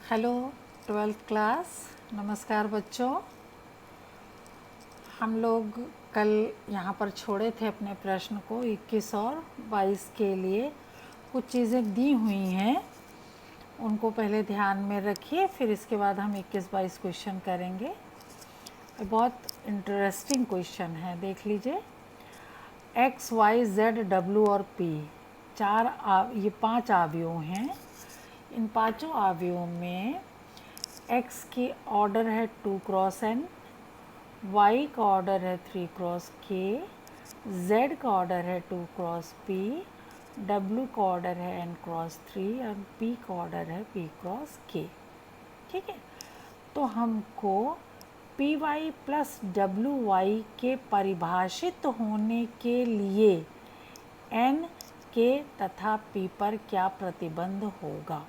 Hello 12th class. नमस्कार बच्चों। हम लोग कल यहाँ पर छोड़े थे अपने प्रश्न को 21 और 22 के लिए कुछ चीज़ें दी हुई हैं, उनको पहले ध्यान में रखिए, फिर इसके बाद हम 21-22 क्वेश्चन करेंगे। बहुत इंटरेस्टिंग क्वेश्चन है, देख लीजिए। एक्स वाई जेड डब्ल्यू और पी ये 5 अवयव हैं। इन पांचों अवयवों में x की ऑर्डर है 2 क्रॉस n, y का ऑर्डर है 3 क्रॉस k, z का ऑर्डर है 2 क्रॉस p, w का ऑर्डर है n क्रॉस 3 और p का ऑर्डर है p क्रॉस k। ठीक है, तो हमको P Y plus W Y के परिभाषित होने के लिए n k तथा p पर क्या प्रतिबंध होगा।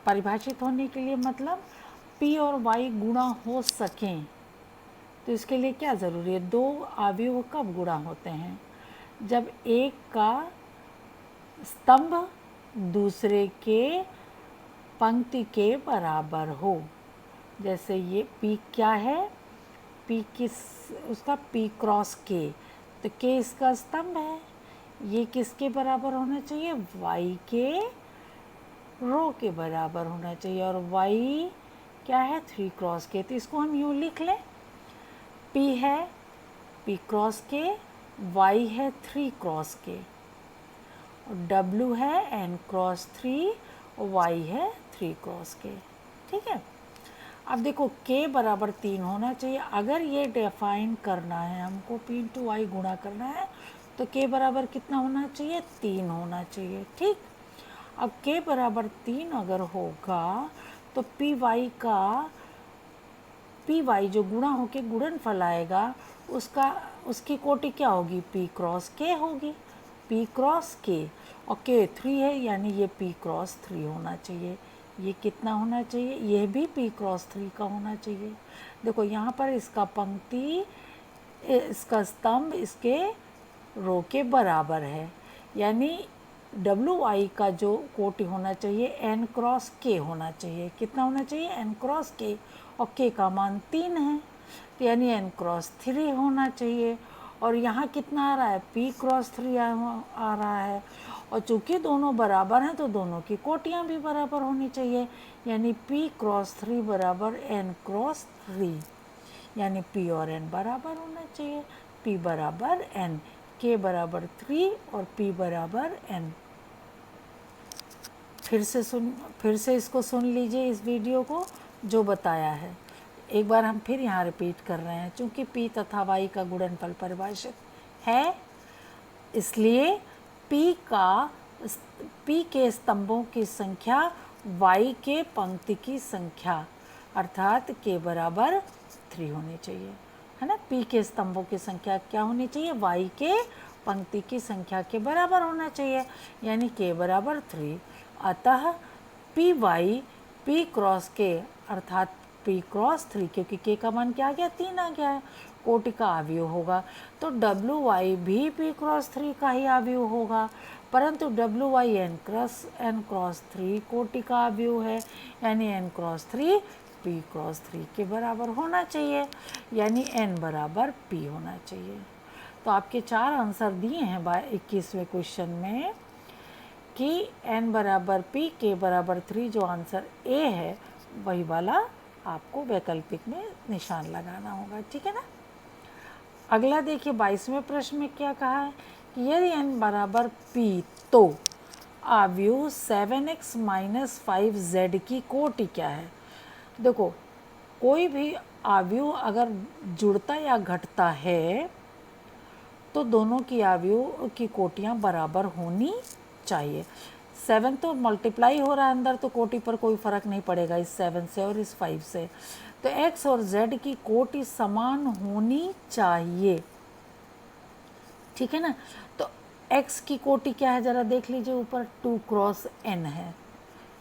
परिभाषित होने के लिए मतलब p और y गुणा हो सकें, तो इसके लिए क्या ज़रूरी है, दो अवयव कब गुणा होते हैं, जब एक का स्तंभ दूसरे के पंक्ति के बराबर हो। जैसे ये p क्या है, p उसका p क्रॉस k, तो k इसका स्तंभ है, ये किसके बराबर होना चाहिए, y के रो के बराबर होना चाहिए, और y क्या है 3 क्रॉस के, तो इसको हम यूँ लिख लें, p है p क्रॉस के, y है 3 क्रॉस के, और w है n क्रॉस 3 और y है 3 क्रॉस के। ठीक है, अब देखो k बराबर 3 होना चाहिए। अगर ये डिफाइन करना है हमको, p इंटू वाई गुणा करना है, तो k बराबर कितना होना चाहिए, 3 होना चाहिए। ठीक, अब k बराबर 3 अगर होगा तो पी वाई जो गुणा होके गुणनफल आएगा उसकी कोटि क्या होगी, p क्रॉस k होगी, p क्रॉस k, और k 3 है यानी ये p क्रॉस 3 होना चाहिए। ये कितना होना चाहिए, यह भी p क्रॉस 3 का होना चाहिए। देखो यहाँ पर इसका पंक्ति, इसका स्तंभ इसके रो के बराबर है, यानी डब्ल्यू वाई का जो कोटि होना चाहिए n क्रॉस k होना चाहिए। कितना होना चाहिए, n क्रॉस k, और k का मान 3 है, तो यानी n क्रॉस 3 होना चाहिए। और यहाँ कितना आ रहा है, p क्रॉस 3 आ रहा है, और चूँकि दोनों बराबर हैं तो दोनों की कोटियाँ भी बराबर होनी चाहिए, यानी p क्रॉस 3 बराबर n क्रॉस 3, यानी p और n बराबर होना चाहिए। p बराबर n, k बराबर 3 और p बराबर n। फिर से इसको सुन लीजिए, इस वीडियो को जो बताया है एक बार हम फिर यहाँ रिपीट कर रहे हैं। चूँकि p तथा y का गुणनफल परिभाषित है, इसलिए p के स्तंभों की संख्या y के पंक्ति की संख्या अर्थात k बराबर 3 होनी चाहिए, है ना। p के स्तंभों की संख्या क्या होनी चाहिए, y के पंक्ति की संख्या के बराबर होना चाहिए, यानी k बराबर 3। अतः P Y p cross k अर्थात p क्रॉस 3, क्योंकि k का मान क्या आ गया, 3 आ गया है, कोटि का अवयव होगा, तो डब्ल्यू वाई भी p क्रॉस 3 का ही अवयव होगा, परंतु डब्ल्यू वाई n क्रॉस 3 कोटि का अवयव है, यानी n क्रॉस 3 p क्रॉस 3 के बराबर होना चाहिए, यानी n बराबर p होना चाहिए। तो आपके 4 आंसर दिए हैं 21वें क्वेश्चन में कि n बराबर p, k बराबर 3, जो आंसर A है वही वाला आपको वैकल्पिक में निशान लगाना होगा। ठीक है ना। अगला देखिए 22वें प्रश्न में क्या कहा है कि यदि n बराबर p तो अवयव 7x माइनस 5z की कोटि क्या है। देखो, कोई भी अवयव अगर जुड़ता या घटता है तो दोनों की अवयव की कोटियाँ बराबर होनी चाहिए। 7 तो मल्टीप्लाई हो रहा है अंदर, तो कोटि पर कोई फ़र्क नहीं पड़ेगा इस 7 से और इस 5 से, तो x और z की कोटि समान होनी चाहिए। ठीक है ना। तो x की कोटि क्या है, ज़रा देख लीजिए, ऊपर 2 क्रॉस n है,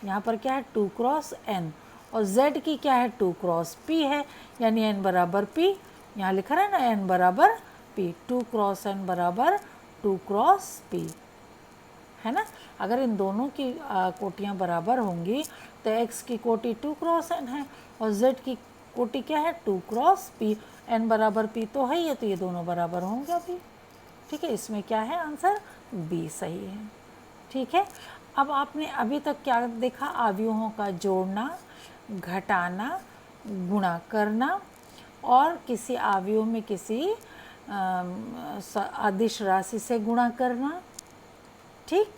यहाँ पर क्या है 2 क्रॉस n, और z की क्या है 2 क्रॉस p है, यानी n बराबर p, यहाँ लिखा है ना n बराबर p, 2 क्रॉस n बराबर 2 क्रॉस p, है ना। अगर इन दोनों की कोटियाँ बराबर होंगी तो x की कोटि 2 क्रॉस n है और z की कोटि क्या है 2 क्रॉस p, n बराबर p तो है ये, तो ये दोनों बराबर होंगे अभी। ठीक है, इसमें क्या है आंसर बी सही है। ठीक है, अब आपने अभी तक क्या देखा, अवयवों का जोड़ना, घटाना, गुणा करना और किसी अवयव में किसी अदिश राशि से गुणा करना, ठीक,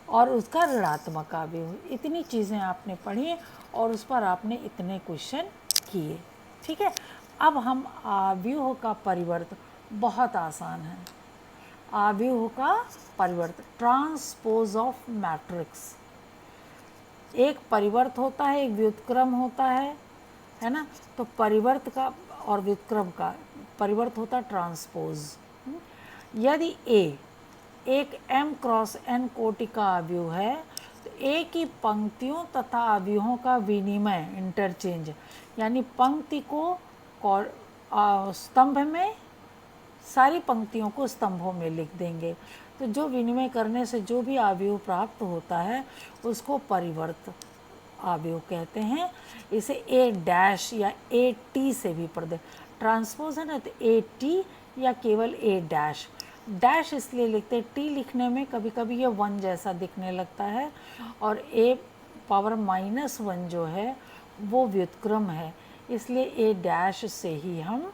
और उसका ऋणात्मक अवयव। इतनी चीज़ें आपने पढ़ी और उस पर आपने इतने क्वेश्चन किए। ठीक है, अब हम अवयव का परिवर्तन, बहुत आसान है, अवयव का परिवर्तन, ट्रांसपोज ऑफ मैट्रिक्स। एक परिवर्त होता है, एक व्युत्क्रम होता है ना। तो परिवर्त का और व्युत्क्रम का परिवर्त होता है ट्रांसपोज। यदि ए एक m क्रॉस n कोटि का अवयव है तो ए की पंक्तियों तथा अवयवों का विनिमय, इंटरचेंज, यानी पंक्ति को स्तंभ में, सारी पंक्तियों को स्तंभों में लिख देंगे। तो जो विनिमय करने से जो भी अवयव प्राप्त होता है उसको परिवर्त अवयव कहते हैं। इसे ए डैश या ए टी से भी पढ़ दे, ट्रांसपोज है ना, तो ए टी या केवल ए डैश। डैश इसलिए लिखते हैं, टी लिखने में कभी कभी ये 1 जैसा दिखने लगता है और ए पावर -1 जो है वो व्युत्क्रम है, इसलिए ए डैश से ही हम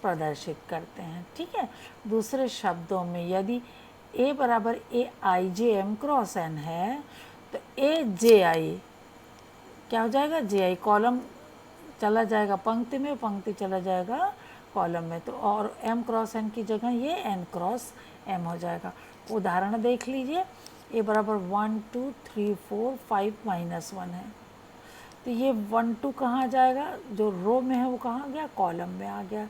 प्रदर्शित करते हैं। ठीक है, दूसरे शब्दों में यदि ए बराबर ए आई जे एम क्रॉस एन है तो ए जे आई क्या हो जाएगा, जे आई कॉलम चला जाएगा पंक्ति में, पंक्ति चला जाएगा कॉलम में, तो और m क्रॉस n की जगह ये n क्रॉस m हो जाएगा। उदाहरण देख लीजिए, a बराबर 1 2 3 4 5 -1 है, तो ये 1 2 कहाँ जाएगा, जो रो में है वो कहाँ गया, कॉलम में आ गया।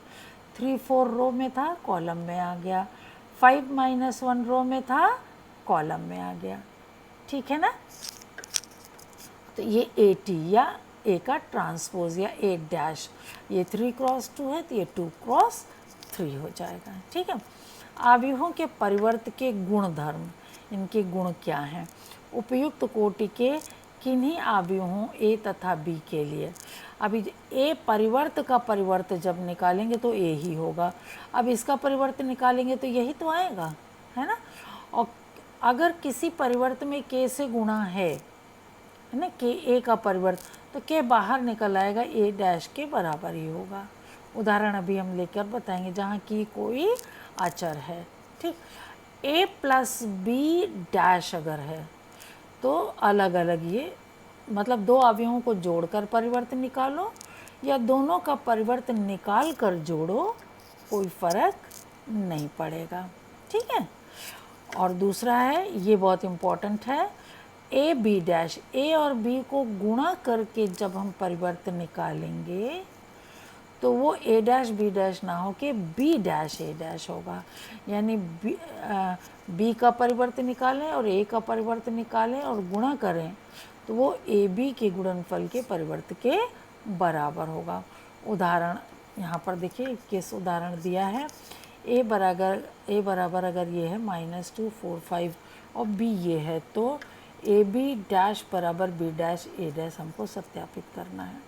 3 4 रो में था, कॉलम में आ गया। 5 -1 रो में था, कॉलम में आ गया। ठीक है ना, तो ये ए टी या ए का ट्रांसपोज या ए डैश, ये 3 क्रॉस 2 है तो ये 2 क्रॉस 3 हो जाएगा। ठीक है, अवयवों के परिवर्त के गुण धर्म, इनके गुण क्या हैं, उपयुक्त कोटि के किन्हीं अवयवों ए तथा बी के लिए। अभी ए परिवर्त का परिवर्त जब निकालेंगे तो ए ही होगा, अब इसका परिवर्त निकालेंगे तो यही तो आएगा, है ना। और अगर किसी परिवर्त में के से गुणा है ना, के ए का परिवर्त, तो के बाहर निकल आएगा, ए डैश के बराबर ही होगा। उदाहरण अभी हम लेकर बताएंगे जहाँ की कोई अचर है। ठीक, ए प्लस बी डैश अगर है तो अलग अलग, ये मतलब दो अवयवों को जोड़कर परिवर्तन निकालो या दोनों का परिवर्तन निकाल कर जोड़ो, कोई फर्क नहीं पड़ेगा। ठीक है, और दूसरा है, ये बहुत इम्पोर्टेंट है, ए बी डैश, ए और बी को गुणा करके जब हम परिवर्तन निकालेंगे तो वो ए डैश बी डैश ना हो के बी डैश ए डैश होगा। यानी बी का परिवर्तन निकालें और ए का परिवर्तन निकालें और गुणा करें तो वो ए बी के गुणनफल के परिवर्त के बराबर होगा। उदाहरण यहाँ पर देखिए, किस उदाहरण दिया है, ए बराबर अगर ये है -2 4 5 और बी ये है तो ए बी डैश बराबर बी डैश ए डैश हमको सत्यापित करना है।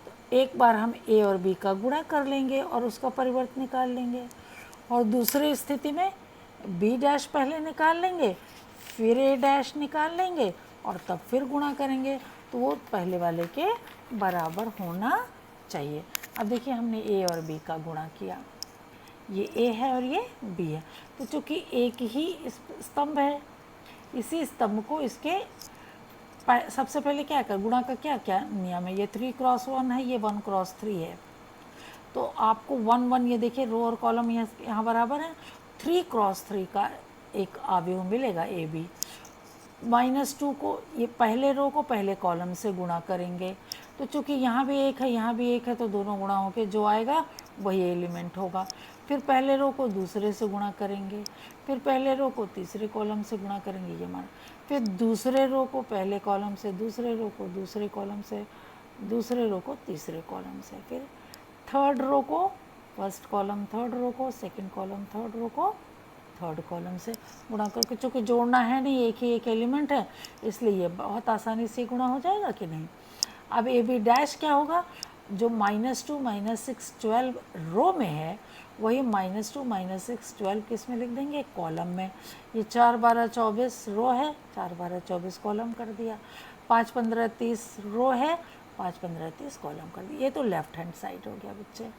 तो एक बार हम ए और बी का गुणा कर लेंगे और उसका परिवर्त निकाल लेंगे, और दूसरी स्थिति में बी डैश पहले निकाल लेंगे, फिर ए डैश निकाल लेंगे और तब फिर गुणा करेंगे, तो वो पहले वाले के बराबर होना चाहिए। अब देखिए, हमने ए और बी का गुणा किया, ये ए है और ये बी है, तो चूँकि एक ही स्तंभ है, इसी स्तंभ को इसके सबसे पहले क्या कर, गुणा का क्या क्या नियम है, ये 3 क्रॉस 1 है, ये 1 क्रॉस 3 है, तो आपको 1 1, ये देखिए रो और कॉलम यहाँ बराबर है, 3 क्रॉस 3 का एक अवयव मिलेगा ए बी। -2 को, ये पहले रो को पहले कॉलम से गुणा करेंगे, तो चूँकि यहाँ भी एक है यहाँ भी एक है, तो दोनों गुणा होकर जो आएगा वही एलिमेंट होगा। फिर पहले रो को दूसरे से गुणा करेंगे, फिर पहले रो को तीसरे कॉलम से गुणा करेंगे, ये मान, फिर दूसरे रो को पहले कॉलम से, दूसरे रो को दूसरे कॉलम से, दूसरे रो को तीसरे कॉलम से, फिर थर्ड रो को फर्स्ट कॉलम, थर्ड रो को सेकंड कॉलम, थर्ड रो को थर्ड कॉलम से गुणा करके, चूँकि जोड़ना है नहीं, एक ही एक एलिमेंट है, इसलिए ये बहुत आसानी से गुणा हो जाएगा कि नहीं। अब ए बी डैश क्या होगा, जो -2 -6 12 रो में है वही -2 -6 12 किस में लिख देंगे, कॉलम में। ये 4 12 24 रो है, 4 12 24 कॉलम कर दिया। 5 15 30 रो है, 5 15 30 कॉलम कर दिया। ये तो लेफ्ट हैंड साइड हो गया बच्चे,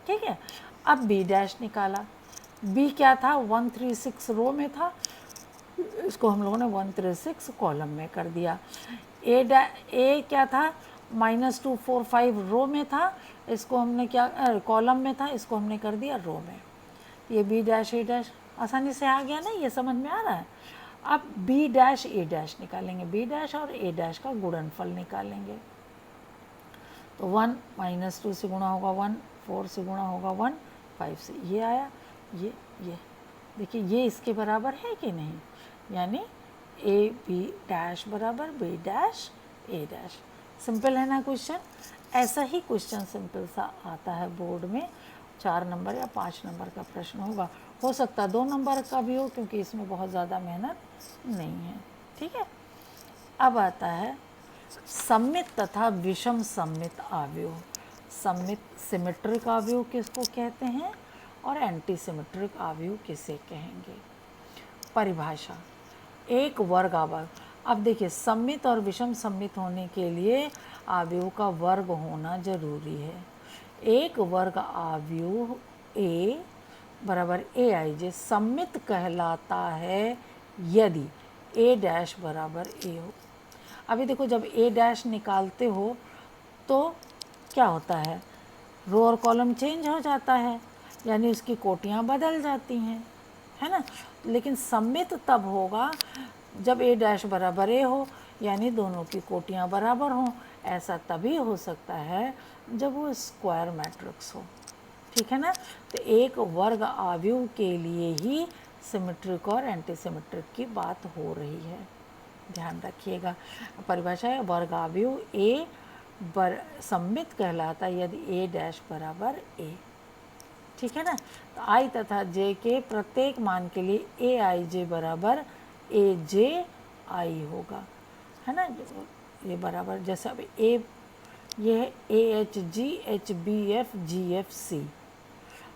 ठीक है। अब बी डैश निकाला, बी क्या था, 136 रो में था, इसको हम लोगों ने 136 कॉलम में कर दिया। ए क्या था, -245 रो में था, इसको हमने क्या कॉलम में था, इसको हमने कर दिया रो में। ये बी डैश ए डैश आसानी से आ गया ना, ये समझ में आ रहा है। अब बी डैश ए डैश निकालेंगे, बी डैश और ए डैश का गुणनफल निकालेंगे। तो 1 -2 से गुणा होगा 1, 4 से गुणा होगा 1, 5 से ये आया, ये देखिए ये इसके बराबर है कि नहीं, यानी ए बी डैश बराबर बी डैश ए डैश। सिंपल है ना क्वेश्चन। ऐसा ही क्वेश्चन सिंपल सा आता है बोर्ड में, 4 नंबर या 5 नंबर का प्रश्न होगा, हो सकता है 2 नंबर का भी हो, क्योंकि इसमें बहुत ज़्यादा मेहनत नहीं है, ठीक है। अब आता है सममित तथा विषम सममित आव्यूह। सममित सिमेट्रिक आव्यूह किसको कहते हैं और एंटी सिमेट्रिक आव्यूह किसे कहेंगे। परिभाषा, एक वर्ग आव्यूह। अब देखिए सममित और विषम सममित होने के लिए आव्यूह का वर्ग होना जरूरी है। एक वर्ग आव्यूह ए बराबर ए आई जे सममित कहलाता है यदि ए डैश बराबर ए हो। अभी देखो जब ए डैश निकालते हो तो क्या होता है, रो और कॉलम चेंज हो जाता है, यानी उसकी कोटियाँ बदल जाती हैं, है ना। लेकिन सममित तब होगा जब ए डैश बराबर ए हो, यानी दोनों की कोटियाँ बराबर हों। ऐसा तभी हो सकता है जब वो स्क्वायर मैट्रिक्स हो, ठीक है ना। तो एक वर्ग आव्यूह के लिए ही सिमेट्रिक और एंटी सिमेट्रिक की बात हो रही है, ध्यान रखिएगा। परिभाषा है वर्ग आव्यूह ए सममित कहलाता है यदि ए डैश बराबर ए, ठीक है ना। तो आई तथा जे के प्रत्येक मान के लिए ए आई जे बराबर ए जे आई होगा, है ना। ये बराबर जैसे अब ए ये है A H G H B F G F C.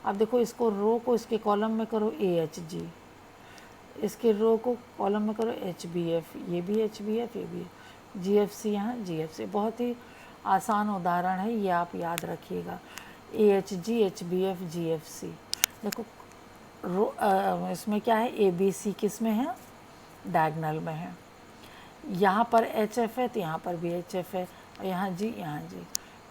अब देखो इसको रो को इसके कॉलम में करो ए एच जी, इसके रो को कॉलम में करो एच बी एफ, ये भी एच बी एफ, ये भी जी एफ सी, यहाँ जी एफ सी। बहुत ही आसान उदाहरण है, ये आप याद रखिएगा। A H G H B F G F C. देखो इसमें क्या है, ए बी सी किस में है, डायगनल में है। यहाँ पर एच एफ है तो यहाँ पर भी एच एफ है, और यहाँ जी, है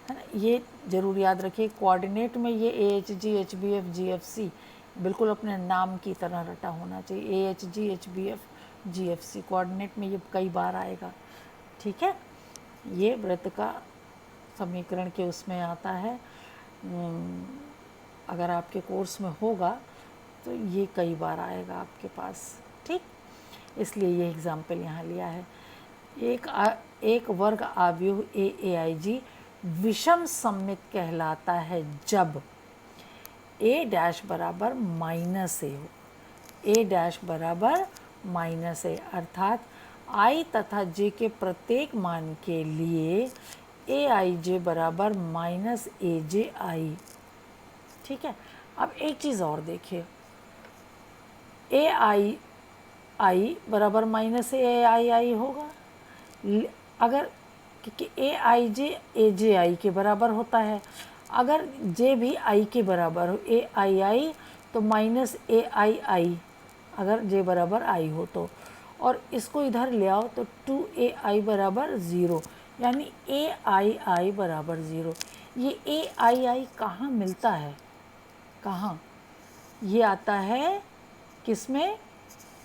ना। ये ज़रूर याद रखिए, कोऑर्डिनेट में ये A H G H B F G F C बिल्कुल अपने नाम की तरह रटा होना चाहिए। A H G H B F G F C coordinate में ये कई बार आएगा, ठीक है। ये वृत्त का समीकरण के उसमें आता है, अगर आपके कोर्स में होगा तो ये कई बार आएगा आपके पास, ठीक। इसलिए ये एग्जाम्पल यहाँ लिया है। एक वर्ग आव्यूह ए आई जी विषम सममित कहलाता है जब ए डैश बराबर माइनस ए हो, ए डैश बराबर माइनस ए, अर्थात आई तथा जे के प्रत्येक मान के लिए ए आई जे बराबर माइनस ए जे आई, ठीक है। अब एक चीज़ और देखिए, ए आई आई बराबर माइनस ए आई आई होगा अगर, क्योंकि ए आई जे आई के बराबर होता है। अगर जे भी आई के बराबर हो, ए आई आई तो माइनस ए आई आई, अगर जे बराबर आई हो तो, और इसको इधर ले आओ तो 2 ai बराबर 0, यानी ए आई आई बराबर 0। ये ए आई आई कहाँ मिलता है, कहाँ, ये आता है किस में,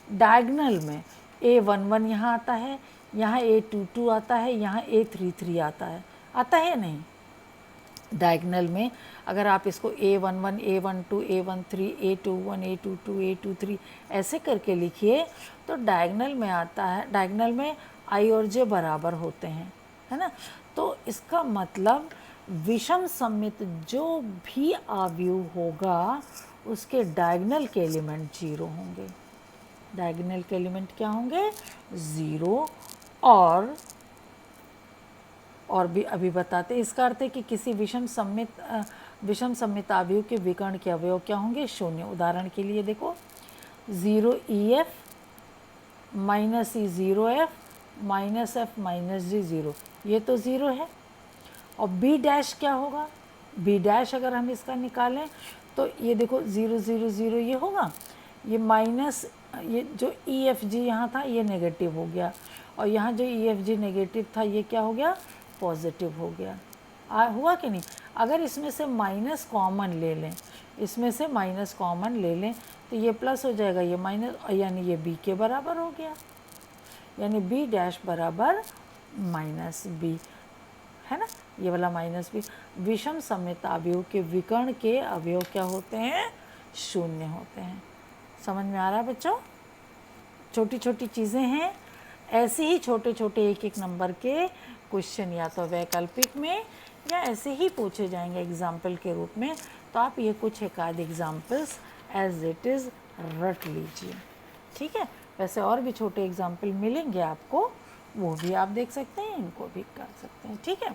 डायगनल में। A11 यहाँ आता है, यहाँ A22 आता है, यहाँ A33 आता है नहीं। डायगनल में अगर आप इसको A11 A12 A13 A21 A22 A23 ऐसे करके लिखिए तो डायगनल में आता है, डायगनल में आई और जे बराबर होते हैं, है ना। तो इसका मतलब विषम सममित जो भी आव्यूह होगा उसके डायगोनल के एलिमेंट 0 होंगे। डायगोनल के एलिमेंट क्या होंगे? 0। और भी अभी बताते हैं। इसका अर्थ है कि किसी विषम सममित अवयव के विकर्ण के अवयव क्या होंगे? शून्य। उदाहरण के लिए देखो 0 EF -E 0F -F -G 0, ये तो 0 है। और B डैश क्या होगा? B डैश अगर हम इसका निकालें तो ये देखो 0 0 0 ये होगा, ये माइनस, ये जो EFG यहाँ था ये नेगेटिव हो गया, और यहाँ जो EFG नेगेटिव था ये क्या हो गया? पॉजिटिव हो गया। हुआ कि नहीं? अगर इसमें से माइनस कॉमन ले लें, इसमें से माइनस कॉमन ले लें तो ये प्लस हो जाएगा, ये माइनस, यानी ये B के बराबर हो गया, यानी B डैश बराबर -B है ना, ये वाला -B। विषम सममित अवयव के विकर्ण के अवयव क्या होते हैं? शून्य होते हैं। समझ में आ रहा है बच्चों? छोटी छोटी चीज़ें हैं, ऐसे ही छोटे छोटे एक एक नंबर के क्वेश्चन या तो वैकल्पिक में या ऐसे ही पूछे जाएंगे एग्जाम्पल के रूप में। तो आप ये कुछ एक आध एग्जाम्पल्स एज इट इज़ रट लीजिए, ठीक है। वैसे और भी छोटे एग्जाम्पल मिलेंगे आपको, वो भी आप देख सकते हैं, इनको भी कर सकते हैं, ठीक है।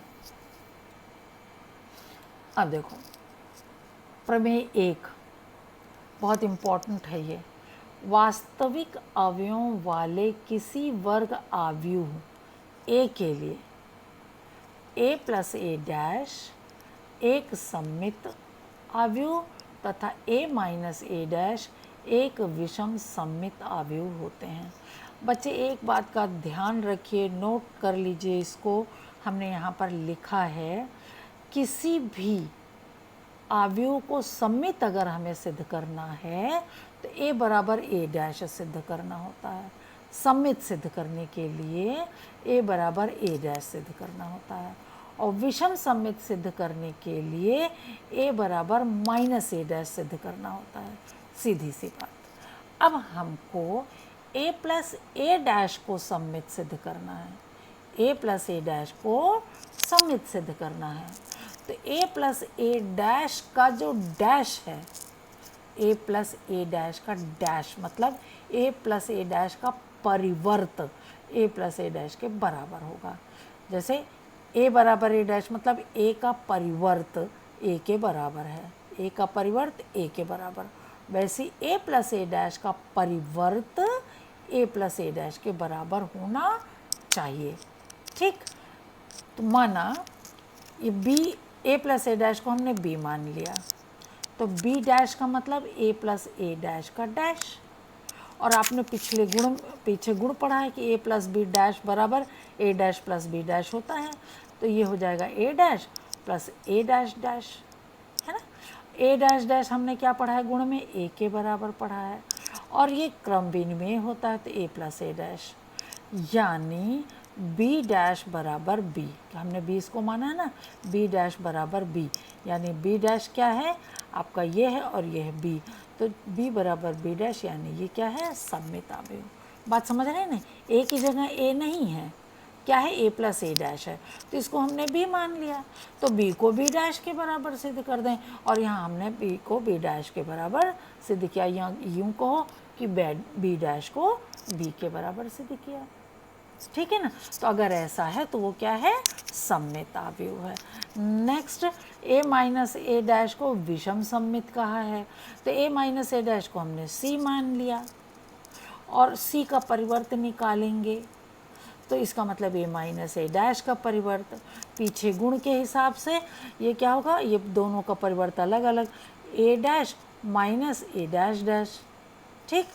अब देखो प्रमेय 1 बहुत इम्पॉर्टेंट है ये। वास्तविक अवयवों वाले किसी वर्ग अवयव A के लिए A + A डैश एक सममित अवयव तथा A - A डैश एक विषम सममित अवयव होते हैं। बच्चे एक बात का ध्यान रखिए, नोट कर लीजिए इसको, हमने यहाँ पर लिखा है किसी भी अवयव को सममित अगर हमें सिद्ध करना है तो A बराबर A डैश सिद्ध करना होता है। सममित सिद्ध करने के लिए A बराबर A डैश सिद्ध करना होता है, और विषम सममित सिद्ध करने के लिए A बराबर -A डैश सिद्ध करना होता है। सीधी सी बात। अब हमको A + A डैश को सममित सिद्ध करना है, A + A डैश को सममित सिद्ध करना है। तो A + A डैश का जो डैश है, A + A डैश का डैश मतलब A + A डैश का परिवर्त A + A डैश के बराबर होगा। जैसे A बराबर A डैश मतलब A का परिवर्त A के बराबर है, A का परिवर्त A के बराबर। वैसे A + A डैश का परिवर्त A + A डैश के बराबर होना चाहिए, ठीक। तो माना ये B, A + A डैश को हमने B मान लिया, तो B डैश का मतलब A + A डैश का डैश। और आपने पीछे गुण पढ़ा है कि A + B डैश बराबर A डैश + B डैश होता है, तो ये हो जाएगा A dash + A dash dash, है ना। A डैश डैश हमने क्या पढ़ा है गुण में? A के बराबर पढ़ा है, और ये क्रम विनिमेय होता है तो A + A डैश, यानी B डैश बराबर B, हमने 20 को माना है ना, B डैश बराबर B, यानी B डैश क्या है आपका? ये है और ये है B, तो B बराबर B डैश, यानी ये क्या है? सममित अवयव। बात समझ रहे हैं ना? A की जगह A नहीं है, क्या है? A + A डैश है, तो इसको हमने B मान लिया, तो B को B डैश के बराबर सिद्ध कर दें, और यहाँ हमने B को B डैश के बराबर सिद्ध किया, यहाँ यूँ कहो कि B डैश को B के बराबर सिद्ध किया, ठीक है ना। तो अगर ऐसा है तो वो क्या है? सममित अवयव है। नेक्स्ट A - A डैश को विषम सममित कहा है, तो A - A डैश को हमने C मान लिया, और C का परिवर्त निकालेंगे, तो इसका मतलब A - A डैश का परिवर्त पीछे गुण के हिसाब से ये क्या होगा? ये दोनों का परिवर्त अलग अलग, A dash - A dash dash, ठीक।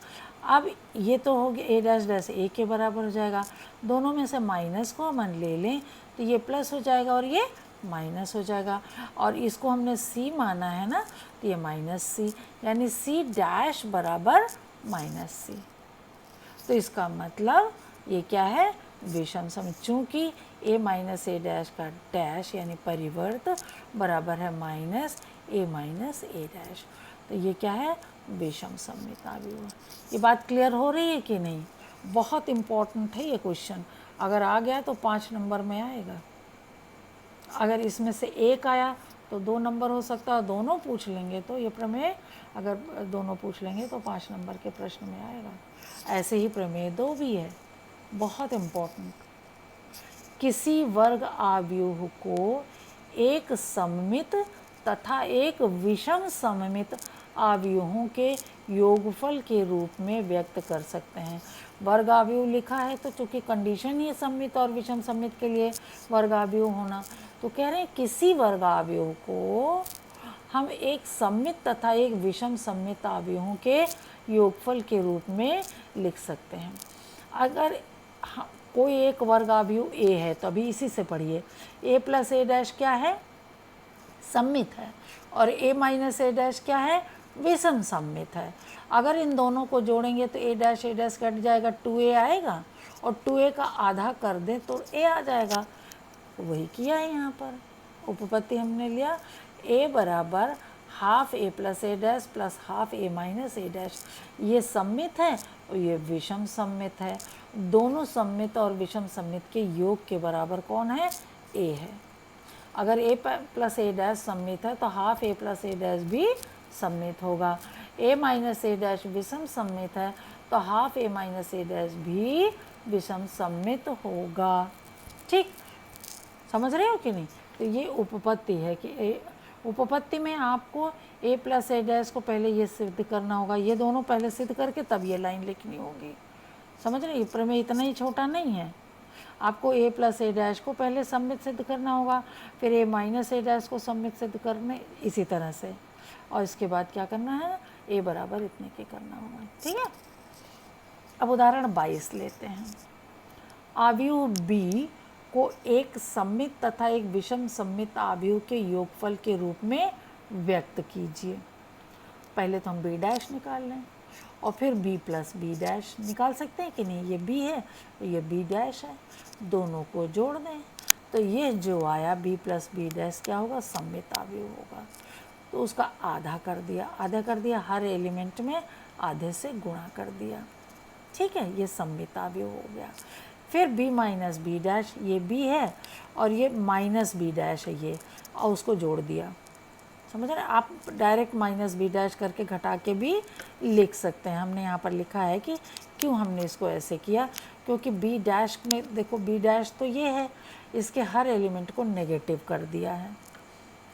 अब ये तो हो गया A डैश डैश A के बराबर हो जाएगा, दोनों में से माइनस को कॉमन ले लें तो ये प्लस हो जाएगा और ये माइनस हो जाएगा, और इसको हमने C माना है ना, तो ये -C, यानी C डैश बराबर -C। तो इसका मतलब ये क्या है? विषम सममित, चूँकि A - A डैश का डैश यानी परिवर्त बराबर है -A - A डैश, तो ये क्या है? विषम सममित अवयव। ये बात क्लियर हो रही है कि नहीं? बहुत इम्पॉर्टेंट है ये क्वेश्चन, अगर आ गया तो 5 नंबर में आएगा, अगर इसमें से एक आया तो 2 नंबर हो सकता है, दोनों पूछ लेंगे तो ये प्रमेय, अगर दोनों पूछ लेंगे तो 5 नंबर के प्रश्न में आएगा। ऐसे ही प्रमेय 2 भी है, बहुत इम्पोर्टेंट। किसी वर्ग आव्यूह को एक सममित तथा एक विषम सममित आव्यूहों के योगफल के रूप में व्यक्त कर सकते हैं। वर्ग आव्यूह लिखा है तो चूंकि कंडीशन ही है सममित और विषम सममित के लिए वर्ग आव्यूह होना, तो कह रहे हैं किसी वर्ग आव्यूह को हम एक सममित तथा एक विषम सममित आव्यूहों के योगफल के रूप में लिख सकते हैं। अगर कोई एक वर्ग आव्यूह ए है तो अभी इसी से पढ़िए, a प्लस ए डैश क्या है, सममित है, और a माइनस ए डैश क्या है, विषम सममित है। अगर इन दोनों को जोड़ेंगे तो a डैश कट जाएगा, 2a आएगा, और 2a का आधा कर दें तो a आ जाएगा। वही किया है यहाँ पर, उपपत्ति हमने लिया a बराबर half a plus A dash plus half a minus A dash. ये सममित है और ये विषम सममित है। दोनों सममित और विषम सममित के योग के बराबर कौन है, a है। अगर a प्लस ए डैश सममित है तो half a plus A dash भी सममित होगा। a माइनस ए डैश विषम सममित है तो half a minus A dash भी विषम सममित होगा। ठीक, समझ रहे हो कि नहीं? तो ये उपपत्ति है कि उपपत्ति में आपको a प्लस ए डैश को पहले ये सिद्ध करना होगा, ये दोनों पहले सिद्ध करके तब ये लाइन लिखनी होगी। समझ रहे, प्रमेय इतना ही छोटा नहीं है। आपको a प्लस ए डैश को पहले सममित सिद्ध करना होगा, फिर a माइनस ए डैश को सममित सिद्ध करने, इसी तरह से, और इसके बाद क्या करना है, a बराबर इतने के करना होगा। ठीक है, अब उदाहरण 22 लेते हैं। आव्यूह b को एक सममित तथा एक विषम सममित आव्यूह के योगफल के रूप में व्यक्त कीजिए। पहले तो हम b डैश निकाल लें और फिर b प्लस बी डैश निकाल सकते हैं कि नहीं, ये b है तो ये b डैश है, दोनों को जोड़ दें तो ये जो आया b प्लस बी डैश क्या होगा, सममित आव्यूह होगा। तो उसका आधा कर दिया, हर एलिमेंट में आधे से गुणा कर दिया। ठीक है, ये सममित आव्यूह हो गया। फिर b माइनस बी डैश, ये b है और ये माइनस बी डैश है ये, और उसको जोड़ दिया। समझ रहे, आप डायरेक्ट माइनस बी डैश करके घटा के भी लिख सकते हैं। हमने यहाँ पर लिखा है कि क्यों हमने इसको ऐसे किया, क्योंकि b डैश में देखो b डैश तो ये है, इसके हर एलिमेंट को नेगेटिव कर दिया है।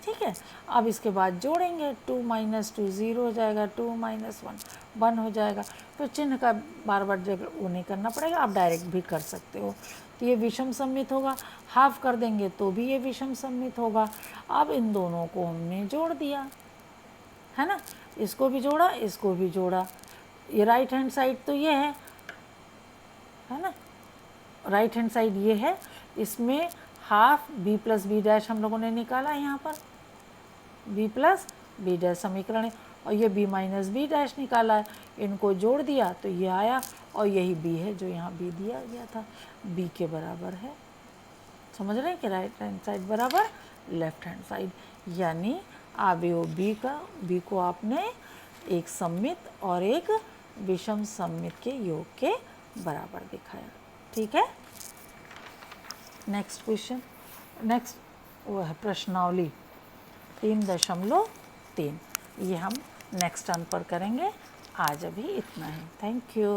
ठीक है, अब इसके बाद जोड़ेंगे, 2 माइनस 2 0 हो जाएगा, 2 माइनस 1 1 हो जाएगा। तो चिन्ह का बार बार जगह वो नहीं करना पड़ेगा, आप डायरेक्ट भी कर सकते हो। तो ये विषम सममित होगा, हाफ कर देंगे तो भी ये विषम सममित होगा। अब इन दोनों को हमने जोड़ दिया है ना, इसको भी जोड़ा, इसको भी जोड़ा। ये राइट हैंड साइड तो ये है ना, राइट हैंड साइड ये है, इसमें half b plus B dash हम लोगों ने निकाला है, यहाँ पर b प्लस बी डैश समीकरण है, और ये b माइनस बी डैश निकाला है, इनको जोड़ दिया तो ये आया, और यही b है जो यहाँ b दिया गया था, b के बराबर है। समझ रहे हैं कि राइट हैंड साइड बराबर लेफ्ट हैंड साइड, यानी आव्यूह b को आपने एक सममित और एक विषम सममित के योग के बराबर दिखाया। ठीक है, नेक्स्ट क्वेश्चन, नेक्स्ट वो है प्रश्नावली 3.3, ये हम नेक्स्ट टर्न पर करेंगे। आज अभी इतना ही, थैंक यू।